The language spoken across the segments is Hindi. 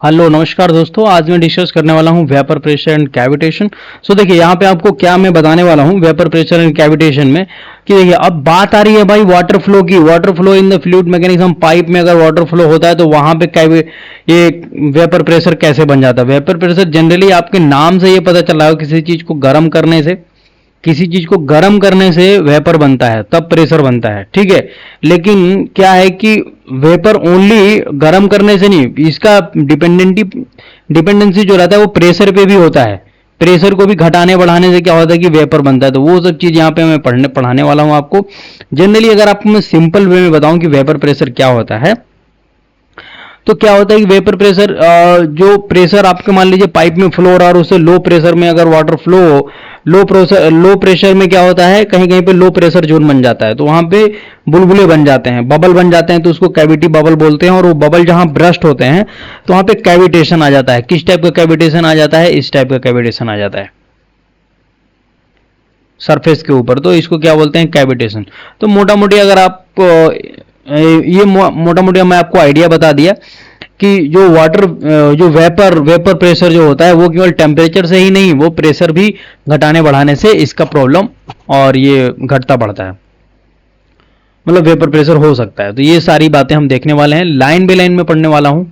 हेलो नमस्कार दोस्तों, आज मैं डिस्कस करने वाला हूं वेपर प्रेशर एंड कैविटेशन। सो देखिए यहाँ पे आपको क्या मैं बताने वाला हूं वेपर प्रेशर एंड कैविटेशन में कि देखिए अब बात आ रही है भाई वाटर फ्लो की। Water flow in the fluid mechanism, pipe में अगर वाटर फ्लो होता है तो वहां पे ये वेपर प्रेशर कैसे बन जाता है। वेपर प्रेशर जनरली आपके नाम से ये पता चल रहा है, किसी चीज को गर्म करने से, किसी चीज को गर्म करने से वेपर बनता है, तब प्रेशर बनता है, ठीक है। लेकिन क्या है कि वेपर ओनली गर्म करने से नहीं, इसका डिपेंडेंसी जो रहता है वो प्रेशर पे भी होता है। प्रेशर को भी घटाने बढ़ाने से क्या होता है कि वेपर बनता है। तो वो सब चीज यहाँ पे मैं पढ़ाने वाला हूँ आपको। जनरली अगर आपको मैं सिंपल वे में बताऊं कि वेपर प्रेशर क्या होता है, तो क्या होता है कि वेपर प्रेशर, जो प्रेशर आपके मान लीजिए पाइप में फ्लो हो रहा है और उससे लो प्रेशर में अगर वाटर फ्लो हो, लो प्रेशर में क्या होता है, कहीं कहीं पे लो प्रेशर जोन बन जाता है, तो वहां पे बुलबुले बन जाते हैं, बबल बन जाते हैं, तो उसको कैविटी बबल बोलते हैं। और वो बबल जहां ब्रस्ट होते हैं तो वहां पे कैविटेशन आ जाता है। किस टाइप का कैविटेशन आ जाता है? इस टाइप का कैविटेशन आ जाता है सरफेस के ऊपर, तो इसको क्या बोलते हैं? कैविटेशन। तो मोटा मोटी अगर आप ये मोटा मोटी मैं आपको आइडिया बता दिया कि जो वेपर प्रेशर जो होता है वो केवल टेम्परेचर से ही नहीं, वो प्रेशर भी घटाने बढ़ाने से इसका प्रॉब्लम और ये घटता बढ़ता है, मतलब वेपर प्रेशर हो सकता है। तो ये सारी बातें हम देखने वाले हैं, लाइन बाय लाइन में पढ़ने वाला हूं।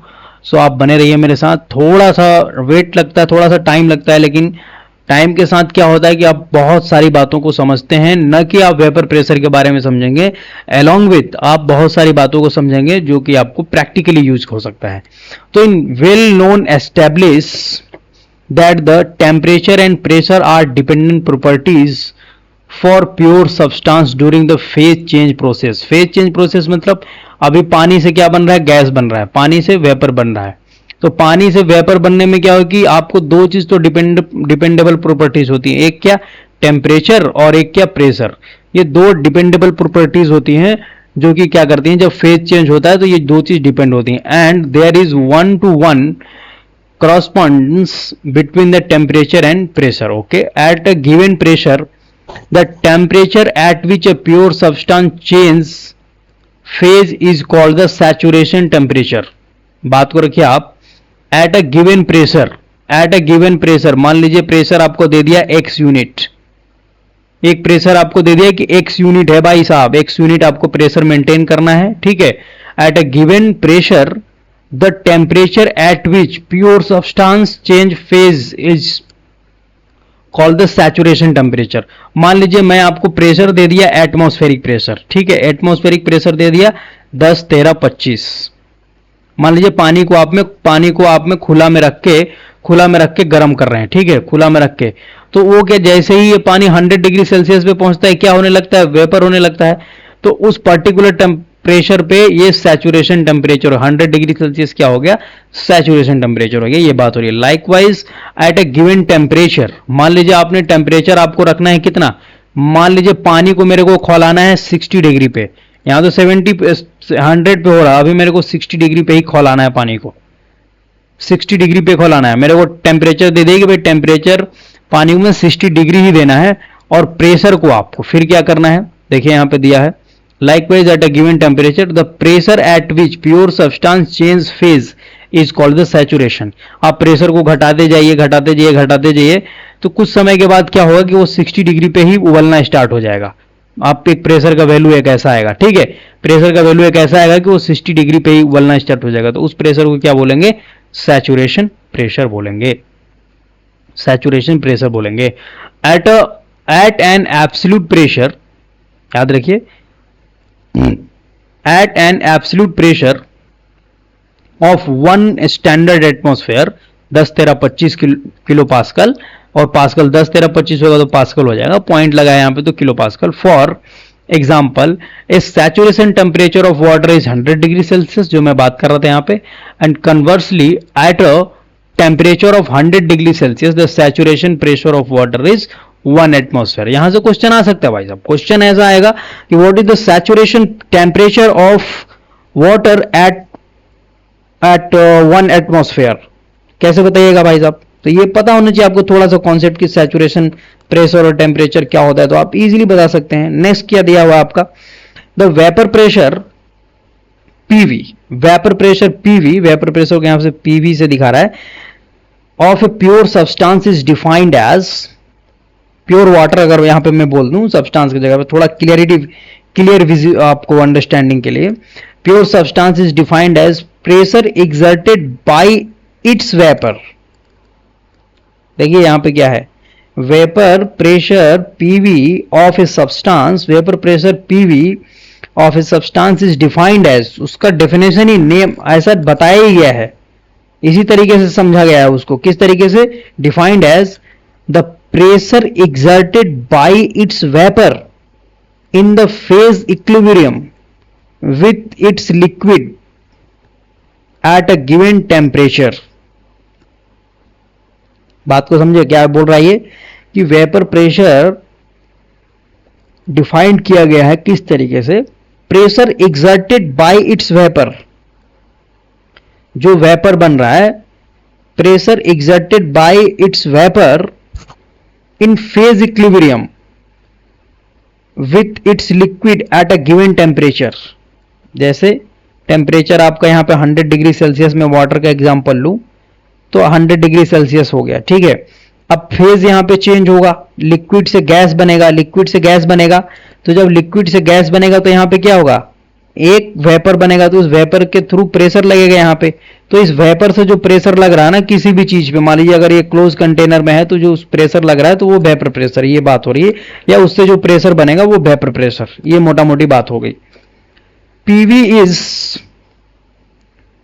सो आप बने रहिए मेरे साथ। थोड़ा सा वेट लगता है, थोड़ा सा टाइम लगता है, लेकिन टाइम के साथ क्या होता है कि आप बहुत सारी बातों को समझते हैं। न कि आप वेपर प्रेशर के बारे में समझेंगे, अलोंग विथ आप बहुत सारी बातों को समझेंगे जो कि आपको प्रैक्टिकली यूज हो सकता है। तो in well known establish that the temperature and pressure are dependent properties for pure substance during the phase change process. Phase change process मतलब अभी पानी से क्या बन रहा है? गैस बन रहा है, पानी से वेपर बन रहा है। तो पानी से वेपर बनने में क्या हो कि आपको दो चीज तो डिपेंडेबल प्रॉपर्टीज होती हैं, एक क्या? टेम्परेचर, और एक क्या? प्रेशर। ये दो डिपेंडेबल प्रॉपर्टीज होती हैं जो कि क्या करती हैं, जब फेज चेंज होता है तो ये दो चीज डिपेंड होती हैं। And there is 1 to 1 correspondence between the temperature and pressure. Okay, at a given pressure the temperature at which a pure substance changes phase is called the saturation temperature. बात को रखिए आप, eight a given pressure, eight a given pressure, मान लीजिए प्रेशर आपको दे दिया x यूनिट, एक प्रेशर आपको दे दिया कि x यूनिट है भाई साहब, x यूनिट आपको प्रेशर मेंटेन करना है, ठीक है। Eight a given pressure the temperature at which pure substance change phase is call the saturation temperature. मान लीजिए मैं आपको प्रेशर दे दिया एटमॉस्फेरिक प्रेशर, ठीक है, एटमॉस्फेरिक प्रेशर दे दिया 10, 13, 25। मान लीजिए पानी को आप में खुला में रख के गर्म कर रहे हैं, ठीक है, खुला में रख के। तो वो क्या, जैसे ही ये पानी 100 डिग्री सेल्सियस पे पहुंचता है, क्या होने लगता है? वेपर होने लगता है। तो उस पर्टिकुलर टेम्परेचर पे ये सैचुरेशन टेम्परेचर, 100 डिग्री सेल्सियस क्या हो गया? सैचुरेशन टेम्परेचर हो गया। ये बात हो रही है। लाइकवाइज एट ए गिवन टेम्परेचर, मान लीजिए आपने टेम्परेचर आपको रखना है कितना? मान लीजिए पानी को मेरे को खौलाना है 60 डिग्री पे, यहां तो 100 पे हो रहा है, अभी मेरे को 60 डिग्री पे ही खौलाना है पानी को, 60 डिग्री पे खौलाना है। मेरे को टेम्परेचर दे देगी भाई, टेम्परेचर पानी में 60 डिग्री ही देना है, और प्रेशर को आपको फिर क्या करना है? देखिए यहां पे दिया है, likewise eight a given temperature the pressure at which pure substance change phase is called the saturation. आप प्रेशर को घटाते जाइए, घटाते जाइए, घटाते जाइए, तो कुछ समय के बाद क्या होगा कि वो 60 डिग्री पे ही उबलना स्टार्ट हो जाएगा। आप एक प्रेशर का वैल्यू एक ऐसा आएगा, ठीक है, प्रेशर का वैल्यू एक ऐसा आएगा कि वो 60 डिग्री पे ही उबलना स्टार्ट हो जाएगा। तो उस प्रेशर को क्या बोलेंगे? सैचुरेशन प्रेशर बोलेंगे, सैचुरेशन प्रेशर बोलेंगे। एट एन एब्सोल्यूट प्रेशर, याद रखिए, at an absolute pressure of 1 standard atmosphere, 10, 13, 25 kilo pascal, और पास्कल 10, 13, 25 होगा तो पास्कल हो जाएगा, पॉइंट लगाया यहां पे तो kilo pascal. For example A saturation temperature of water is 100 degree Celsius, जो मैं बात कर रहा था यहाँ पे। And conversely at a temperature of 100 degree Celsius the saturation pressure of water is 1 atmosphere. यहां से क्वेश्चन आ सकता है भाई साहब, क्वेश्चन ऐसा आएगा कि what is the saturation temperature of water at 1 atmosphere, कैसे बताइएगा भाई साहब? तो ये पता होना चाहिए आपको थोड़ा सा कॉन्सेप्ट की, सैचुरेशन प्रेशर और टेम्परेचर क्या होता है, तो आप इजीली बता सकते हैं। नेक्स्ट क्या दिया हुआ आपका, the vapour pressure PV, vapour pressure PV, vapour pressure को यहां से पीवी से दिखा रहा है, of a pure substance is defined as, pure water अगर यहां पे मैं बोल दूं सब्सटेंस की जगह पे, थोड़ा क्लियर आपको अंडरस्टैंडिंग के लिए, pure substance is defined as pressure exerted by its vapour. देखिए यहां पे क्या है, vapour pressure PV of a substance, vapour pressure PV of a substance is defined as, उसका डेफिनेशन ही नेम ऐसा बताया ही गया है, इसी तरीके से समझा गया है उसको, किस तरीके से, defined as the pressure exerted by its vapour in the phase equilibrium with its liquid at a given temperature. बात को समझे क्या बोल रहा है ये, कि वेपर प्रेशर डिफाइंड किया गया है किस तरीके से, pressure exerted by its vapour, जो वेपर बन रहा है, pressure exerted by its vapour in phase equilibrium with its liquid at a given temperature. जैसे टेम्परेचर आपका यहां पे 100 डिग्री सेल्सियस में वाटर का एग्जांपल लूं तो 100 डिग्री सेल्सियस हो गया, ठीक है। अब फेज यहां पे चेंज होगा, लिक्विड से गैस बनेगा, लिक्विड से गैस बनेगा, तो जब लिक्विड से गैस बनेगा तो यहां पे क्या होगा, एक वेपर बनेगा, तो उस वेपर के थ्रू प्रेशर लगेगा यहां पे, तो इस वेपर से जो प्रेशर लग रहा है ना किसी भी चीज पे, मान लीजिए अगर ये क्लोज कंटेनर में है तो जो प्रेशर लग रहा है तो वो वेपर प्रेशर, ये बात हो रही है, या उससे जो प्रेशर बनेगा वो वेपर प्रेशर, ये मोटा मोटी बात हो गई। PV is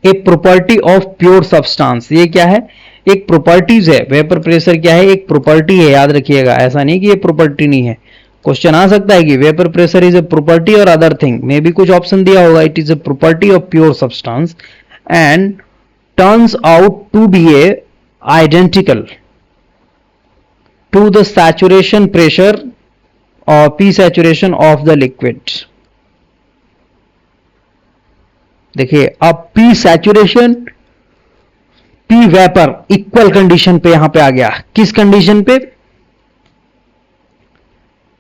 a property of pure substance, ये क्या है, एक प्रॉपर्टीज है, वेपर प्रेशर क्या है, एक प्रॉपर्टी है, याद रखिएगा, ऐसा नहीं कि ये प्रॉपर्टी नहीं है। क्वेश्चन आ सकता है कि vapour pressure is a property और अदर थिंग, मे भी कुछ ऑप्शन दिया होगा, it is a property of pure substance and turns out to be a identical to the saturation pressure और P saturation of the liquid. देखिए अब P saturation P vapour equal condition पे यहां पे आ गया, किस कंडीशन पे,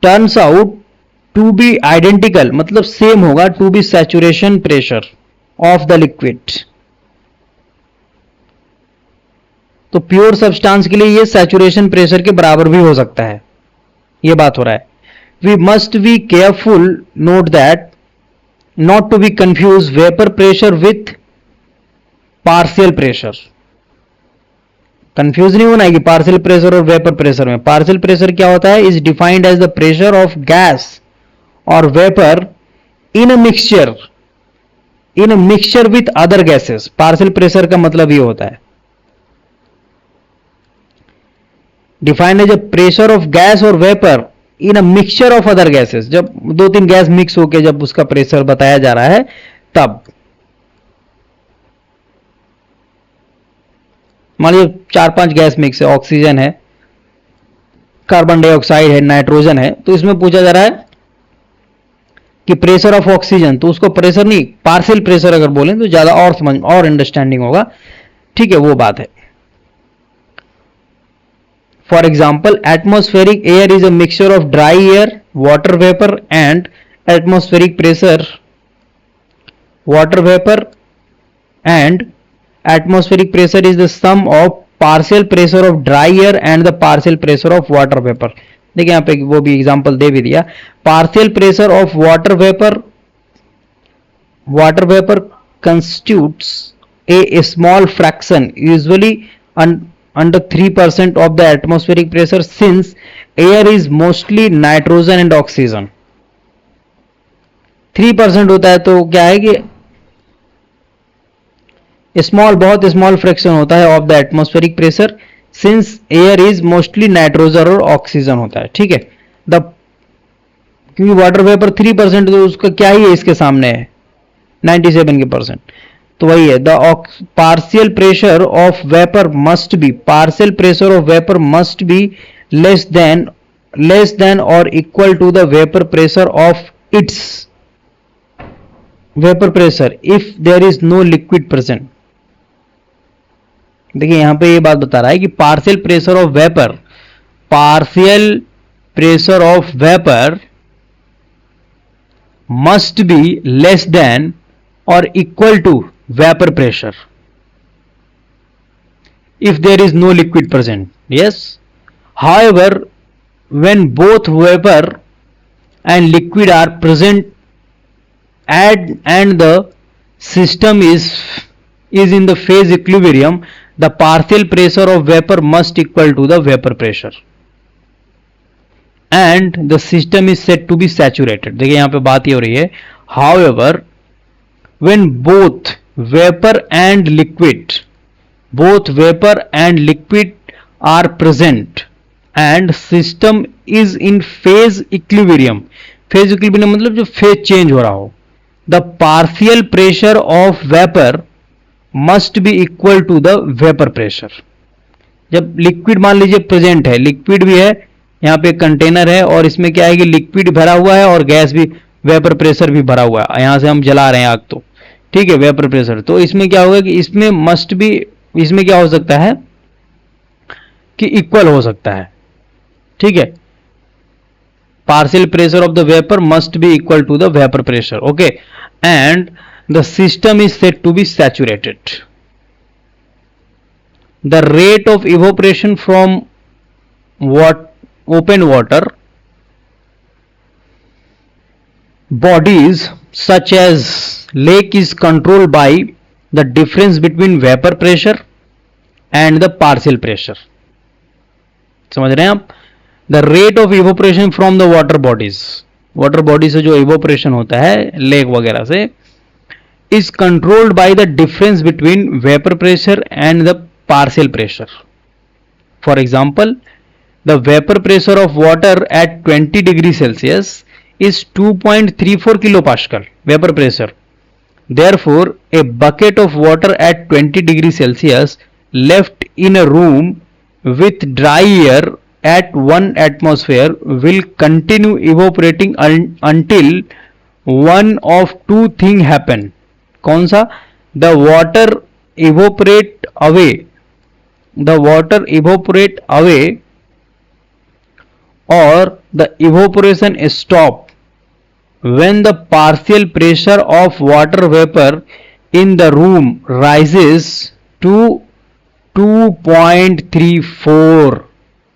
turns out to be identical, मतलब सेम होगा, to be saturation pressure of the liquid. तो प्योर सब्सटेंस के लिए ये सैचुरेशन प्रेशर के बराबर भी हो सकता है, ये बात हो रहा है। We must be careful note that not to be confused vapor pressure with partial pressure, confuse नहीं होना है कि पार्शियल प्रेशर और वेपर प्रेशर में, पार्शियल प्रेशर क्या होता है, is defined as the pressure of gas और vapour in a mixture with other gases, partial pressure का मतलब ये होता है, defined as a pressure of gas और vapour in a mixture of other gases, जब दो तीन गैस मिक्स होकर जब उसका प्रेशर बताया जा रहा है तब, मान लीजिए 4-5 गैस मिक्स है, ऑक्सीजन है, कार्बन डाइऑक्साइड है, नाइट्रोजन है, तो इसमें पूछा जा रहा है कि प्रेशर ऑफ ऑक्सीजन, तो उसको प्रेशर नहीं पार्शियल प्रेशर अगर बोलें तो ज्यादा और समझ और अंडरस्टैंडिंग होगा, ठीक है, वो बात है। For example, atmospheric air is a mixture of dry air, water vapor and atmospheric pressure. Water vapor and atmospheric pressure is the sum of partial pressure of dry air and the partial pressure of water vapor. देखिए यहाँ पे वो भी एग्जांपल दे भी दिया, partial pressure of water vapor constitutes a small fraction, usually under 3% of the atmospheric pressure, since air is mostly nitrogen and oxygen. 3% होता है तो क्या है कि स्मॉल, बहुत स्मॉल फ्रैक्शन होता है of the atmospheric pressure, since air is mostly nitrogen और ऑक्सीजन होता है, ठीक है। द क्योंकि वाटर वेपर 3% तो उसका क्या ही है इसके सामने है 97 के परसेंट, तो वही है, the partial pressure of vapour must be less than और equal to the vapour pressure of its vapour pressure if there is no liquid present. देखिए यहां पे ये बात बता रहा है कि partial pressure of vapour must be less than और equal to vapor pressure if there is no liquid present. Yes. However, when both vapor and liquid are present and the system is in the phase equilibrium, the partial pressure of vapor must equal to the vapor pressure and the system is said to be saturated. देखिए यहाँ पे बात ये हो रही है, however when both vapor and liquid are present and system is in phase equilibrium मतलब जो phase change हो रहा हो, the partial pressure of vapor must be equal to the vapor pressure. जब लिक्विड मान लीजिए प्रेजेंट है, लिक्विड भी है, यहाँ पे कंटेनर है और इसमें क्या है कि लिक्विड भरा हुआ है और गैस भी, वेपर प्रेशर भी भरा हुआ है, यहाँ से हम जला रहे हैं आग, तो ठीक है वेपर प्रेशर, तो इसमें क्या होगा कि इसमें मस्ट भी, इसमें क्या हो सकता है कि इक्वल हो सकता है, ठीक है, partial pressure of the vapor must be equal to the vapor pressure. Okay, and the system is said to be saturated. The rate of evaporation from open water bodies such as lake is controlled by the difference between vapor pressure and the partial pressure. समझ रहे हैं आप? The rate of evaporation from the water bodies, water body से जो evaporation होता है लेक वगैरह से, is controlled by the difference between vapor pressure and the partial pressure. For example, the vapor pressure of water at 20 degrees Celsius is 2.34 kilopascal vapor pressure. Therefore, a bucket of water at 20 degrees Celsius left in a room with dry air at 1 atmosphere will continue evaporating until one of two things happen. कौन सा? The water evaporate away or the evaporation stop when the partial pressure of water vapor in the room rises to 2.34.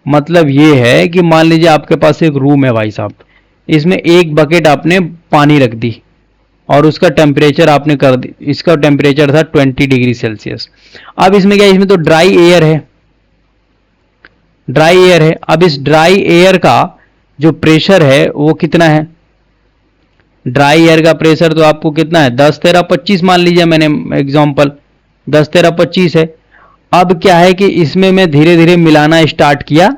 मतलब ये है कि मान लीजिए आपके पास एक रूम है भाई साहब, इसमें एक बकेट आपने पानी रख दी और उसका टेम्परेचर आपने कर दी, इसका टेम्परेचर था 20 डिग्री सेल्सियस. अब इसमें क्या, इसमें तो ड्राई एयर है, अब इस ड्राई एयर का जो प्रेशर है वो कितना है? ड्राई एयर का प्रेशर तो आपको कितना है? 10 13 25 मान लीजिए, मैंने एग्जांपल 10 13 25 है. अब क्या है कि इसमें मैं धीरे धीरे मिलाना स्टार्ट किया,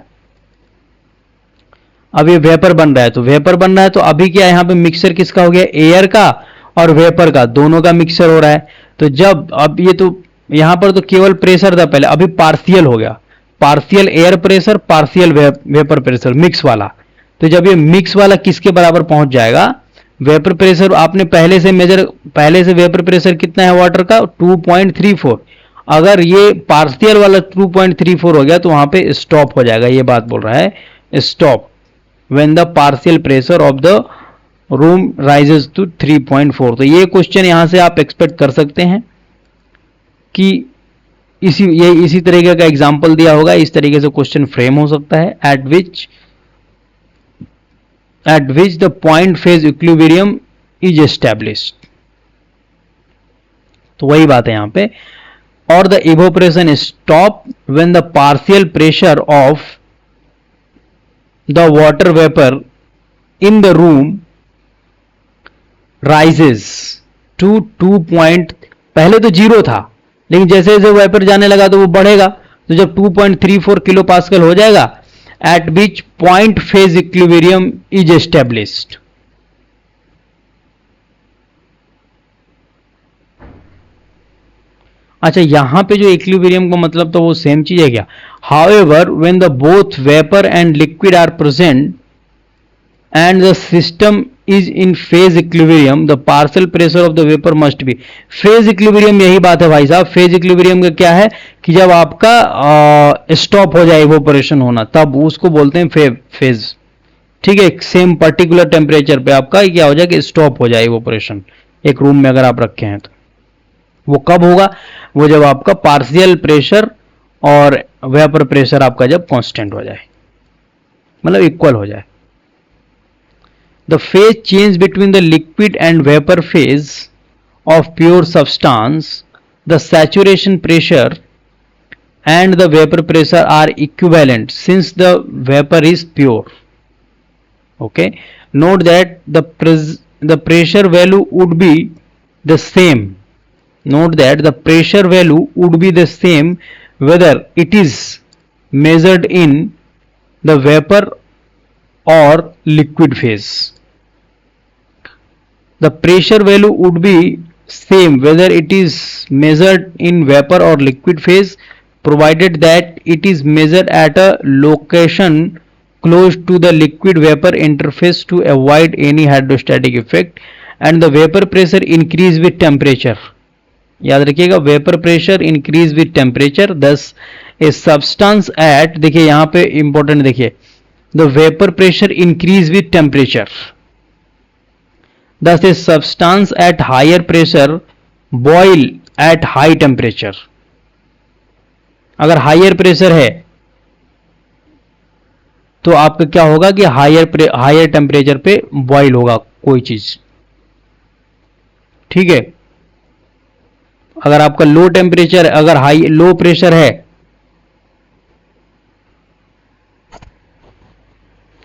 अब ये वेपर बन रहा है, तो वेपर बन रहा है तो अभी क्या यहाँ पे मिक्सचर किसका हो गया? एयर का और वेपर का, दोनों का मिक्सचर हो रहा है. तो जब अब ये तो यहाँ पर तो केवल प्रेशर था पहले, अभी पार्शियल हो गया, partial air pressure, partial vapour pressure, mix वाला. तो जब ये मिक्स वाला किसके बराबर पहुंच जाएगा? वेपर प्रेशर आपने पहले से वेपर प्रेशर कितना है वाटर का? 2.34. अगर ये पार्शियल वाला 2.34 हो गया तो वहां पे स्टॉप हो जाएगा, ये बात बोल रहा है, stop when the partial pressure of the room rises to 3.4. तो ये क्वेश्चन यहां से आप एक्सपेक्ट कर सकते हैं कि इसी तरीके का एग्जांपल दिया होगा, इस तरीके से क्वेश्चन फ्रेम हो सकता है. at which the point phase equilibrium is established. तो वही बात है यहां पे, or the evaporation stop when the partial pressure of the water vapor in the room rises to 2 point, पहले तो 0 था लेकिन जैसे जैसे वेपर जाने लगा तो वो बढ़ेगा, तो जब 2.34 किलो पास्कल हो जाएगा, at which point phase equilibrium is established. अच्छा, यहां पे जो इक्विलिब्रियम का मतलब तो वो सेम चीज है क्या? However, when the both vapor and liquid are present and the system is in phase equilibrium, the partial pressure of the vapor must be. phase equilibrium यही बात है भाई साहब. phase equilibrium का क्या है कि जब आपका स्टॉप हो जाए इवोपरेशन होना, तब उसको बोलते हैं फेज. ठीक है, सेम पर्टिकुलर टेम्परेचर पे आपका क्या हो जाए कि स्टॉप हो जाए इवोपरेशन, एक रूम में अगर आप रखे हैं तो. वो कब होगा? वो जब आपका पार्शियल प्रेशर और वेपर प्रेशर आपका जब कांस्टेंट हो जाए, मतलब इक्वल हो जाए। The phase change between the liquid and vapour phase of pure substance, the saturation pressure and the vapor pressure are equivalent since the vapor is pure. Okay, note that the pressure value would be the same. Note that the pressure value would be the same whether it is measured in the vapor or liquid phase. The pressure value would be same whether it is measured in vapor or liquid phase, provided that it is measured at a location close to the liquid vapor interface to avoid any hydrostatic effect, and the vapor pressure increase with temperature. याद रखिएगा, vapour pressure increase with temperature. दस ए सब्सटेंस एट, देखिए यहां पे इंपॉर्टेंट देखिए, the vapour pressure increase with temperature. Thus, a substance at higher pressure boil at high temperature. अगर हायर प्रेशर है तो आपका क्या होगा कि हायर टेम्परेचर पे बॉयल होगा कोई चीज, ठीक है। अगर आपका लो टेम्परेचर, अगर लो प्रेशर है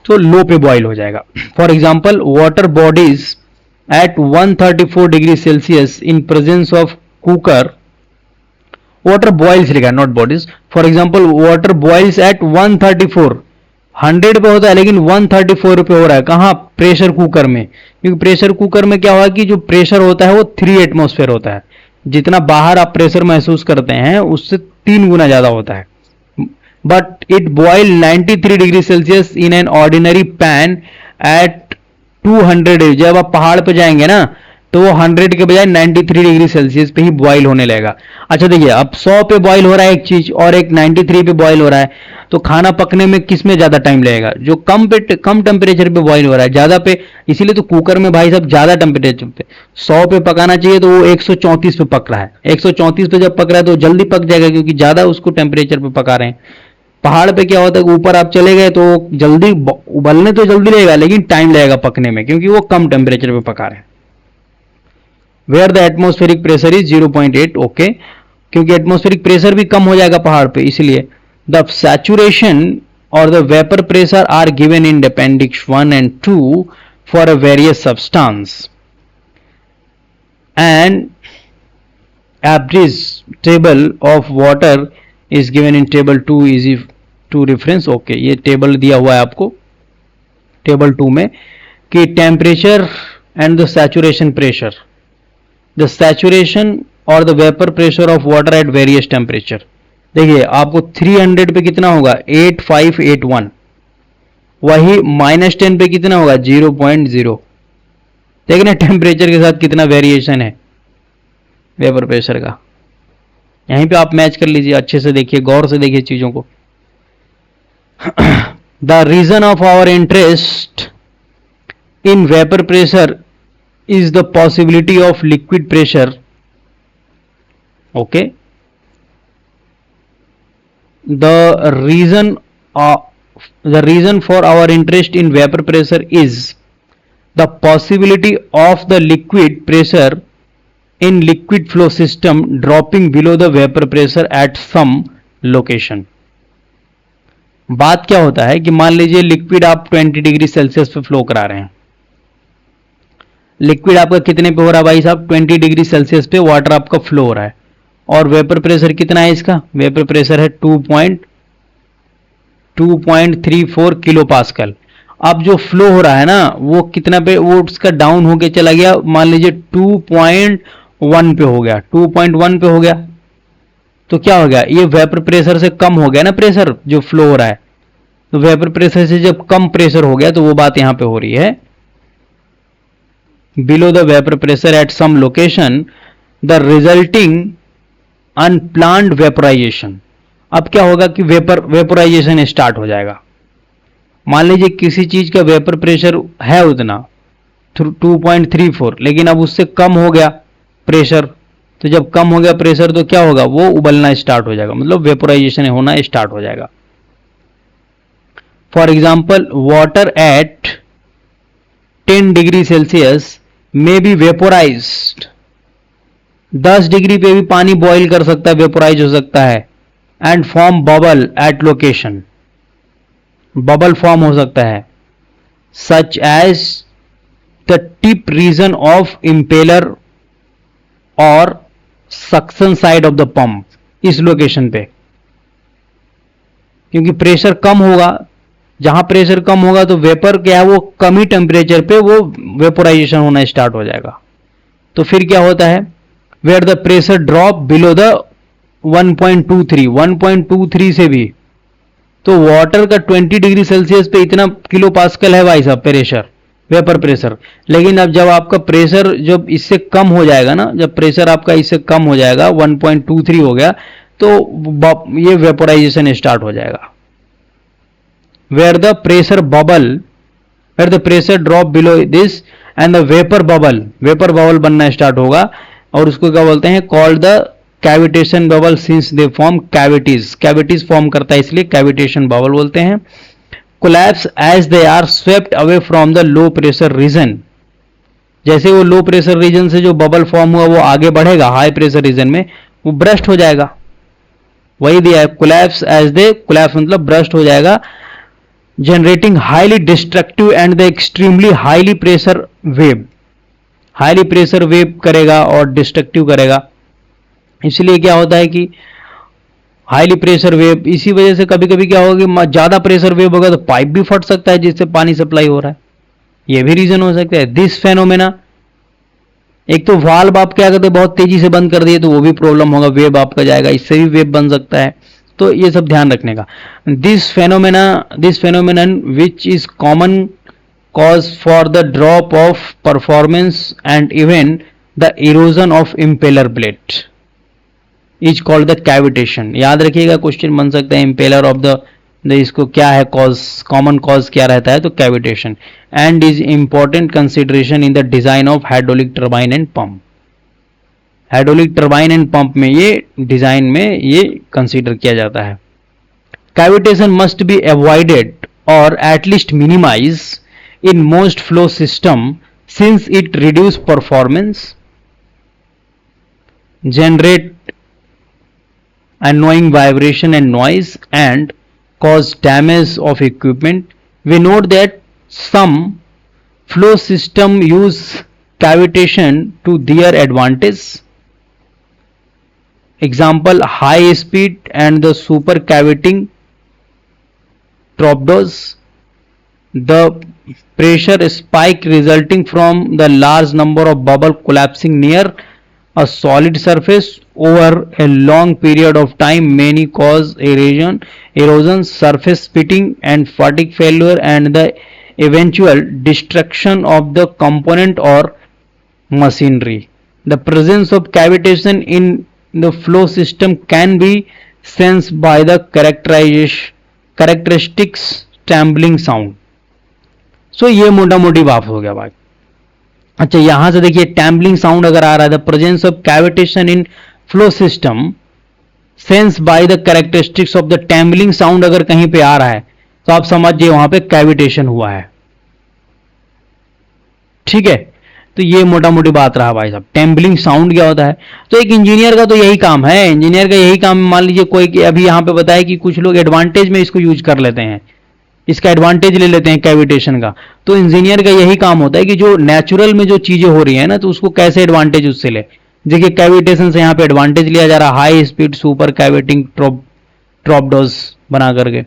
तो लो पे बॉयल हो जाएगा। For example, water bodies at 134 degrees Celsius in presence of cooker, water boils लिखा है, not bodies. For example, water boils at 134, 100 पे होता है लेकिन 134 पे हो रहा है, कहाँ? प्रेशर कुकर में। क्योंकि प्रेशर कुकर में क्या होगा कि जो प्रेशर होता है वो 3 एटमॉस्फेयर होता है, जितना बाहर आप प्रेशर महसूस करते हैं उससे 3 गुना ज्यादा होता है। But it boil 93 degree Celsius in an ordinary pan at 200। जब आप पहाड़ पे जाएंगे ना तो वो 100 के बजाय 93 डिग्री सेल्सियस पे ही बॉईल होने लगेगा। अच्छा देखिए, अब 100 पे बॉईल हो रहा है एक चीज और एक 93 पे बॉईल हो रहा है, तो खाना पकने में किस में ज्यादा टाइम लगेगा? जो कम टेम्परेचर पे बॉईल हो रहा है, ज्यादा पे। इसीलिए तो कुकर में भाई साहब ज्यादा टेम्परेचर पे 100 पे पकाना चाहिए, तो वो 134 पे पक रहा है। 134 पे जब पक रहा है तो जल्दी पक जाएगा क्योंकि ज्यादा उसको टेम्परेचर पे पका रहे हैं। पहाड़ पे क्या होता है कि ऊपर आप चले गए तो जल्दी उबलने तो जल्दी लगेगा लेकिन टाइम लगेगा पकने में, क्योंकि वो कम टेम्परेचर पे पका रहे हैं। Where the atmospheric pressure is 0.8, ओके, क्योंकि एटमॉस्फेरिक प्रेशर भी कम हो जाएगा पहाड़ पे, इसलिए। द सैचुरेशन और the vapour pressure are given in appendix 1 and 2 for a various substance, and average table of water is given in table 2 easy to reference, okay. ये टेबल दिया हुआ है आपको टेबल 2 में कि temperature and the saturation pressure, the saturation और the vapour pressure of water at various temperature. देखिए आपको 300 पे कितना होगा? 8581। वही -10 पे कितना होगा? 0.0। देखिए ना टेम्परेचर के साथ कितना वेरिएशन है वेपर प्रेशर का। यहीं पे आप मैच कर लीजिए, अच्छे से देखिए, गौर से देखिए चीजों को। The reason of our interest in vapour pressure is the possibility of liquid pressure, okay. The reason for our interest in vapour pressure is the possibility of the liquid pressure in liquid flow system dropping below the vapor pressure at some location। बात क्या होता है कि मान लीजिए लिक्विड आप 20 डिग्री सेल्सियस पे फ्लो करा रहे हैं। लिक्विड आपका कितने पे हो रहा है भाई साहब? 20 डिग्री सेल्सियस पे वाटर आपका फ्लो हो रहा है, और वेपर प्रेशर कितना है इसका? वेपर प्रेशर है 2.34 किलो पास्कल। अब जो फ्लो हो रहा है ना वो कितना पे, वो उसका डाउन होके चला गया, मान लीजिए 2.1 पे हो गया, 2.1 पे हो गया, तो क्या हो गया? ये वेपर प्रेशर से कम हो गया ना प्रेशर जो फ्लो हो रहा है। तो वेपर प्रेशर से जब कम प्रेशर हो गया तो वो बात यहां पे हो रही है, below the vapour pressure at some location the resulting unplanned vaporization. अब क्या होगा कि वेपोराइजेशन स्टार्ट हो जाएगा। मान लीजिए किसी चीज का वेपर प्रेशर है उतना 2.34, लेकिन अब उससे कम हो गया प्रेशर, तो जब कम हो गया प्रेशर तो क्या होगा, वो उबलना स्टार्ट हो जाएगा, मतलब वेपोराइजेशन होना स्टार्ट हो जाएगा। For example water at 10 degree Celsius में बी वेपोराइज्ड, 10 डिग्री पे भी पानी बॉईल कर सकता है, वेपोराइज हो सकता है, and form bubble at location, bubble form हो सकता है, such as the tip region of impeller और suction side of the pump, इस लोकेशन पे, क्योंकि प्रेशर कम होगा, जहां प्रेशर कम होगा तो वेपर क्या है, वो कम ही टेम्परेचर पे वो वेपोराइजेशन होना स्टार्ट हो जाएगा। तो फिर क्या होता है, where the pressure drop below the 1.23, 1.23 से भी, तो वाटर का 20 डिग्री सेल्सियस पे इतना किलो पास्कल है भाई साहब प्रेशर, वेपर प्रेशर। लेकिन अब जब आपका प्रेशर जब इससे कम हो जाएगा ना, जब प्रेशर आपका इससे कम हो जाएगा, 1.23 हो गया, तो ये वेपोराइजेशन स्टार्ट हो जाएगा। Where the pressure bubble, where the pressure drop below this and the vapour bubble बनना स्टार्ट होगा, और उसको क्या बोलते हैं, called the cavitation bubble, since they form cavities form करता है इसलिए कैविटेशन बबल बोलते हैं। Collapse as they are swept away from the low pressure region, जैसे वो लो प्रेशर रीजन से जो बबल फॉर्म हुआ वो आगे बढ़ेगा हाई प्रेशर रीजन में, वो ब्रस्ट हो जाएगा, वही दिया है कोलैप्स एज दे, कोलैप्स मतलब ब्रस्ट हो जाएगा, generating highly destructive and the extremely highly pressure wave, highly pressure wave करेगा और डिस्ट्रक्टिव करेगा। इसलिए क्या होता है कि हाईली प्रेशर वेव, इसी वजह से कभी कभी क्या होगा कि ज्यादा प्रेशर वेव होगा तो पाइप भी फट सकता है जिससे पानी सप्लाई हो रहा है, ये भी रीजन हो सकता है। दिस फेनोमेना, एक तो वाल्व आप क्या करते हैं बहुत तेजी से बंद कर दिए तो वो भी प्रॉब्लम होगा, वेव आपका जाएगा, इससे भी वेव बन सकता है, तो ये सब ध्यान रखने का। This phenomenon which is common cause for the drop of performance and even the erosion of impeller blade is called the cavitation. याद रखिएगा क्वेश्चन बन सकता है, इम्पेलर ऑफ द इसको क्या है कॉज, कॉमन कॉज क्या रहता है, तो cavitation, and is important consideration in the design of hydraulic turbine and pump. Hydraulic turbine and pump में ये डिजाइन में ये कंसीडर किया जाता है। कैविटेशन मस्ट बी अवॉइडेड और at least minimize in most flow system since it reduce performance, generate annoying vibration and noise, and cause damage of equipment. We note that some flow system use cavitation to their advantage. Example, high speed and the super cavitating torpedoes. The pressure spike resulting from the large number of bubble collapsing near a solid surface over a long period of time may cause erosion, surface pitting and fatigue failure, and the eventual destruction of the component or machinery. The presence of cavitation in the flow system can be sensed by the characteristics trembling sound. So ये मोटा मोटी बात हो गया भाई। अच्छा यहां से देखिए टैम्बलिंग साउंड अगर आ रहा है, the presence of cavitation in flow system sense by the characteristics of the tumbling sound अगर कहीं पे आ रहा है तो आप समझिए वहां पे कैविटेशन हुआ है, ठीक है। तो ये मोटा मोटी बात रहा भाई साहब, टैम्बलिंग साउंड क्या होता है। तो एक इंजीनियर का तो यही काम है, इंजीनियर का यही काम, मान लीजिए कोई अभी यहां पे बताया कि कुछ लोग एडवांटेज में इसको यूज कर लेते हैं, इसका एडवांटेज ले लेते हैं कैविटेशन का। तो इंजीनियर का यही काम होता है कि जो नेचुरल में जो चीजें हो रही है ना, तो उसको कैसे एडवांटेज उससे ले। देखिए कैविटेशन से यहाँ पे एडवांटेज लिया जा रहा है, हाई स्पीड सुपर कैविटिंग ट्रॉपडोज बना करके।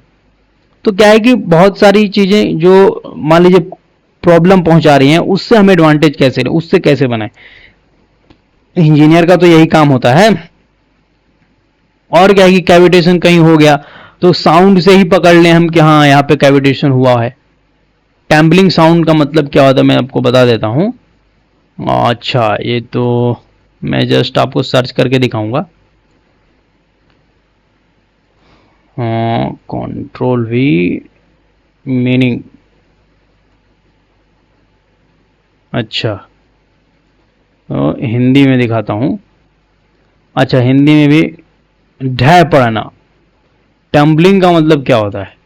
तो क्या है कि बहुत सारी चीजें जो मान लीजिए प्रॉब्लम पहुंचा रही हैं, उससे हम एडवांटेज कैसे लें, उससे कैसे बनाए, इंजीनियर का तो यही काम होता है। और क्या है कि कैविटेशन कहीं हो गया तो साउंड से ही पकड़ लें हम कि हाँ यहाँ पे कैविटेशन हुआ है। टैम्बलिंग साउंड का मतलब क्या होता है मैं आपको बता देता हूँ। अच्छा ये तो मैं जस्ट आपको सर्च करके दिखाऊंगा। कंट्रोल वी मीनिंग, अच्छा तो हिंदी में दिखाता हूँ। अच्छा, हिंदी में भी ढह पड़ना, टम्बलिंग का मतलब क्या होता है?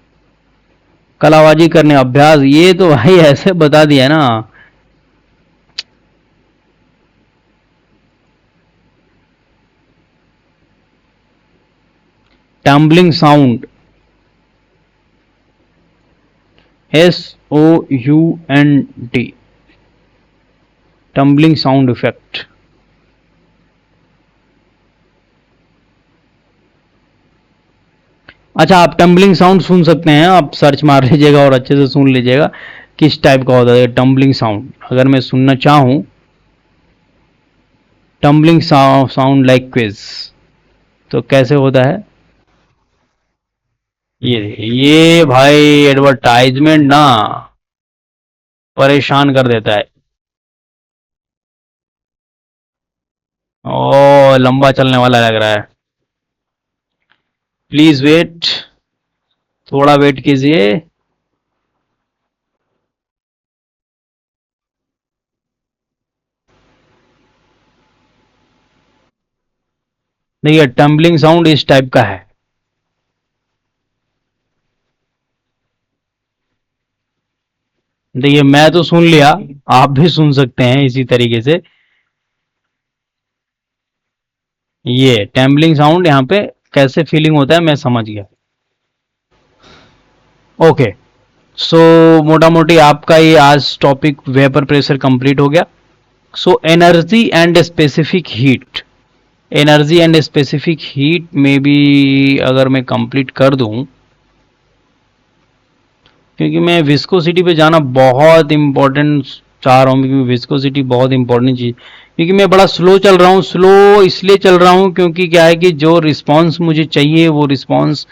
कलाबाजी करने, अभ्यास, ये तो भाई ऐसे बता दिया ना। Tumbling sound, SOUND, tumbling sound effect. अच्छा, आप टम्बलिंग साउंड सुन सकते हैं, आप सर्च मार लीजिएगा और अच्छे से सुन लीजिएगा किस टाइप का होता है टम्बलिंग साउंड। अगर मैं सुनना चाहूँ, टम्बलिंग साउंड लाइक क्विज, तो कैसे होता है? ये भाई एडवर्टाइजमेंट ना परेशान कर देता है। ओ, लंबा चलने वाला लग रहा है। प्लीज वेट, थोड़ा वेट कीजिए। देखिए, टम्बलिंग साउंड इस टाइप का है। देखिए, मैं तो सुन लिया, आप भी सुन सकते हैं इसी तरीके से। ये टैम्बलिंग साउंड यहाँ पे कैसे फीलिंग होता है मैं समझ गया। ओके, सो मोटा मोटी आपका ये आज टॉपिक वेपर प्रेशर कंप्लीट हो गया। So energy and specific heat, energy and specific heat में भी अगर मैं कंप्लीट कर दूं, क्योंकि मैं विस्कोसिटी पे जाना बहुत इंपॉर्टेंट चाह रहा हूँ, क्योंकि विस्कोसिटी बहुत इंपॉर्टेंट चीज, क्योंकि मैं बड़ा स्लो चल रहा हूँ। स्लो इसलिए चल रहा हूँ क्योंकि क्या है कि जो रिस्पांस मुझे चाहिए वो रिस्पांस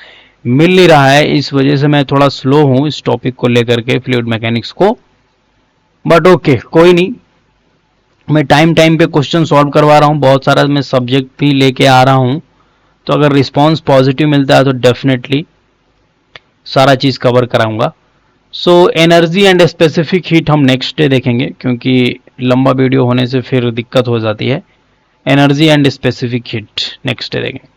मिल नहीं रहा है, इस वजह से मैं थोड़ा स्लो हूँ इस टॉपिक को लेकर के, फ्लूइड मैकेनिक्स को। बट ओके, कोई नहीं, मैं टाइम टाइम पे क्वेश्चन सॉल्व करवा रहा हूँ, बहुत सारा मैं सब्जेक्ट भी लेके आ रहा हूँ, तो अगर रिस्पांस पॉजिटिव मिलता है तो डेफिनेटली सारा चीज़ कवर कराऊंगा। So energy and specific heat हम नेक्स्ट डे देखेंगे, क्योंकि लंबा वीडियो होने से फिर दिक्कत हो जाती है। Energy and specific heat next day देखेंगे।